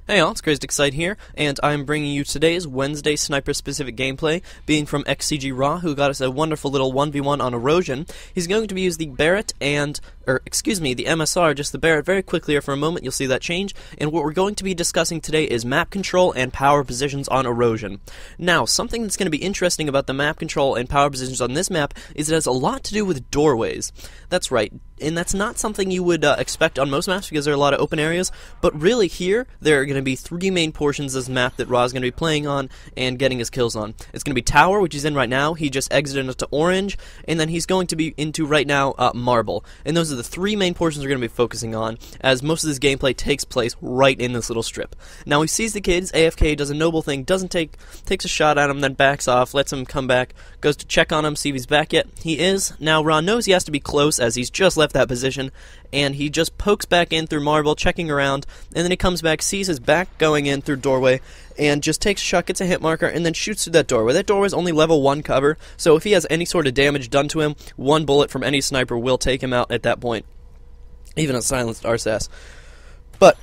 Hey all, it's CrazyDickSide here, and I'm bringing you today's Wednesday sniper-specific gameplay, being from SSG Raw, who got us a wonderful little 1v1 on Erosion. He's going to be using the Barrett and, the MSR, just the Barrett very quickly here for a moment, you'll see that change, and what we're going to be discussing today is map control and power positions on Erosion. Now, something that's going to be interesting about the map control and power positions on this map is it has a lot to do with doorways. That's right, and that's not something you would expect on most maps because there are a lot of open areas, but really here, there are going to be three main portions of this map that Ra's going to be playing on and getting his kills on. It's going to be Tower, which he's in right now. He just exited into Orange, and then he's going to be into right now Marble. And those are the three main portions we're going to be focusing on, as most of this gameplay takes place right in this little strip. Now he sees the kids, AFK, does a noble thing, takes a shot at him, then backs off, lets him come back, goes to check on him, see if he's back yet. He is. Now Ra knows he has to be close as he's just left that position, and he just pokes back in through Marble, checking around, and then he comes back, sees his back going in through doorway, and just takes a shot, gets a hit marker, and then shoots through that doorway. That doorway is only level 1 cover, so if he has any sort of damage done to him, one bullet from any sniper will take him out at that point. Even a silenced RSAS. But,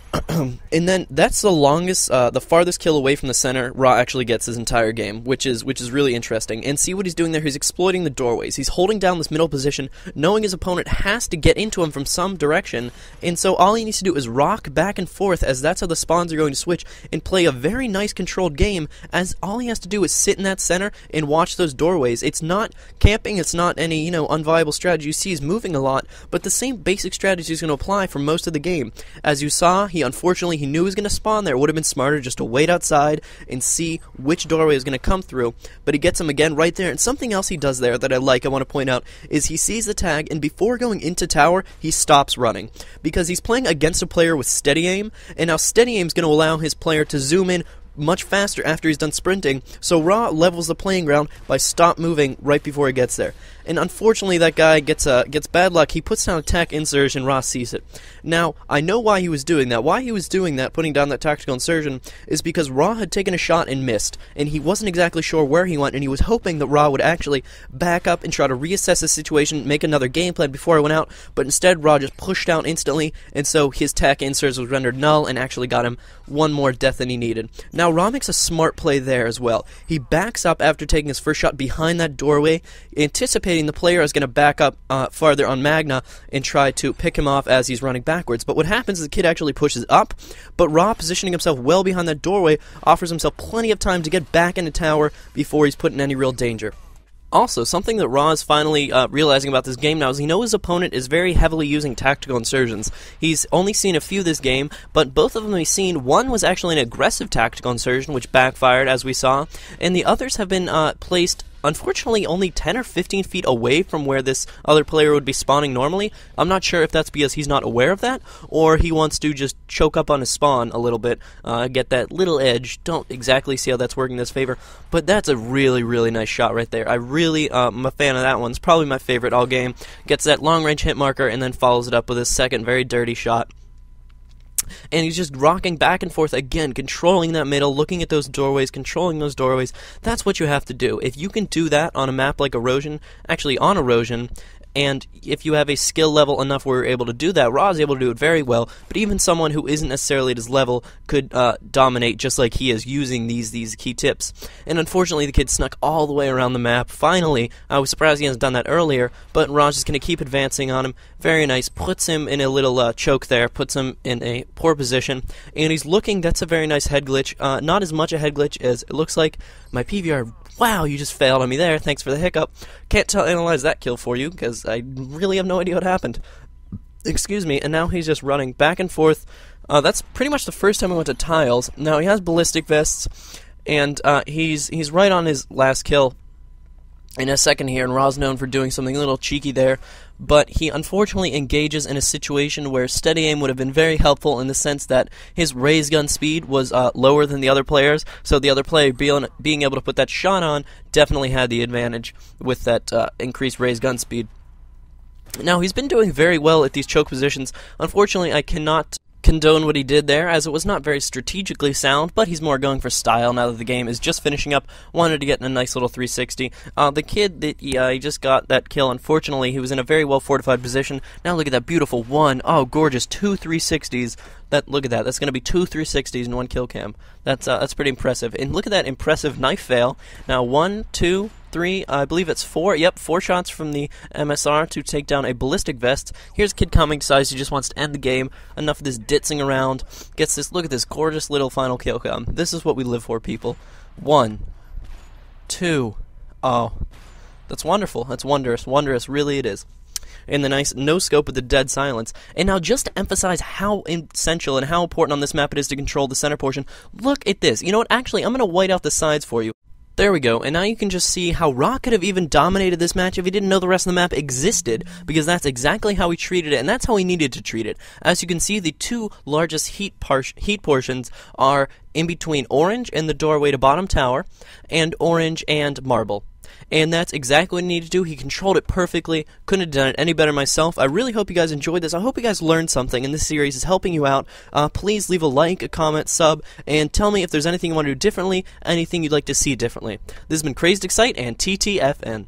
and then that's the longest, the farthest kill away from the center Ra actually gets his entire game, which is really interesting. And see what he's doing there, he's exploiting the doorways. He's holding down this middle position, knowing his opponent has to get into him from some direction, and so all he needs to do is rock back and forth, as that's how the spawns are going to switch, and play a very nice controlled game, as all he has to do is sit in that center and watch those doorways. It's not camping, it's not any, unviable strategy. You see he's moving a lot, but the same basic strategy is going to apply for most of the game. As you saw, he unfortunately knew he was going to spawn there. It would have been smarter just to wait outside and see which doorway is going to come through, but he gets him again right there. And something else he does there that I want to point out, is he sees the tag, and before going into tower, he stops running, because he's playing against a player with steady aim, and now steady aim is going to allow his player to zoom in much faster after he's done sprinting, so Ra levels the playing ground by stop moving right before he gets there. And unfortunately that guy gets bad luck. He puts down a tac insertion, Ra sees it. Now, I know why he was doing that. Why he was doing that, putting down that tactical insertion, is because Ra had taken a shot and missed, and he wasn't exactly sure where he went, and he was hoping that Ra would actually back up and try to reassess the situation, make another game plan before he went out, but instead Ra just pushed down instantly, and so his tac insertion was rendered null and actually got him one more death than he needed. Now, Ra makes a smart play there as well. He backs up after taking his first shot behind that doorway, anticipating the player is going to back up farther on Magna and try to pick him off as he's running backwards. But what happens is the kid actually pushes up, but Ra, positioning himself well behind that doorway, offers himself plenty of time to get back into tower before he's put in any real danger. Also, something that Ra is finally realizing about this game now is he knows his opponent is very heavily using tactical insertions. He's only seen a few this game, but both of them he's seen. One was actually an aggressive tactical insertion, which backfired, as we saw, and the others have been placed, unfortunately, only 10 or 15 feet away from where this other player would be spawning normally. I'm not sure if that's because he's not aware of that, or he wants to just choke up on his spawn a little bit, get that little edge. Don't exactly see how that's working in his favor, but that's a really, really nice shot right there. I really am a fan of that one. It's probably my favorite all game. Gets that long-range hit marker and then follows it up with his second very dirty shot. And he's just rocking back and forth again, controlling that middle, looking at those doorways, controlling those doorways. That's what you have to do. If you can do that on a map like Erosion, actually on Erosion, and if you have a skill level enough where you're able to do that, Ra is able to do it very well, but even someone who isn't necessarily at his level could dominate just like he is using these key tips. And unfortunately, the kid snuck all the way around the map. Finally, I was surprised he hasn't done that earlier, but Ra's just going to keep advancing on him. Very nice. Puts him in a little choke there, puts him in a poor position, and he's looking. That's a very nice head glitch. Not as much a head glitch as it looks like. My PVR, wow, you just failed on me there. Thanks for the hiccup. Can't analyze that kill for you, because I really have no idea what happened. Excuse me, and now he's just running back and forth. That's pretty much the first time I went to tiles. Now, he has ballistic vests, and he's right on his last kill in a second here, and Ra's known for doing something a little cheeky there, but he unfortunately engages in a situation where steady aim would have been very helpful in the sense that his raise gun speed was lower than the other players, so the other player being able to put that shot on definitely had the advantage with that increased raise gun speed. Now, he's been doing very well at these choke positions. Unfortunately, I cannot condone what he did there, as it was not very strategically sound, but he's more going for style now that the game is just finishing up. Wanted to get in a nice little 360. The kid that he just got that kill, unfortunately, he was in a very well fortified position. Now look at that beautiful one. Oh, gorgeous. 2 360s. Look at that. That's going to be 2 360s in one kill cam. That's pretty impressive. And look at that impressive knife fail. Now 1, 2, 3, I believe it's 4. Yep, 4 shots from the MSR to take down a ballistic vest. Here's a kid coming, decides he just wants to end the game. Enough of this ditzing around. Gets this. Look at this gorgeous little final kill cam. This is what we live for, people. 1, 2. Oh, that's wonderful. That's wondrous. Wondrous, really it is. And the nice no-scope with the dead silence. And now just to emphasize how essential and how important on this map it is to control the center portion, look at this. You know what? Actually, I'm going to white out the sides for you. There we go, and now you can just see how Ra could have even dominated this match if he didn't know the rest of the map existed, because that's exactly how he treated it, and that's how he needed to treat it. As you can see, the 2 largest heat portions are in between orange and the doorway to bottom tower, and orange and marble. And that's exactly what he needed to do. He controlled it perfectly. Couldn't have done it any better myself. I really hope you guys enjoyed this. I hope you guys learned something, and this series is helping you out. Please leave a like, a comment, sub, and tell me if there's anything you want to do differently, anything you'd like to see differently. This has been Crazed Excite and TTFN.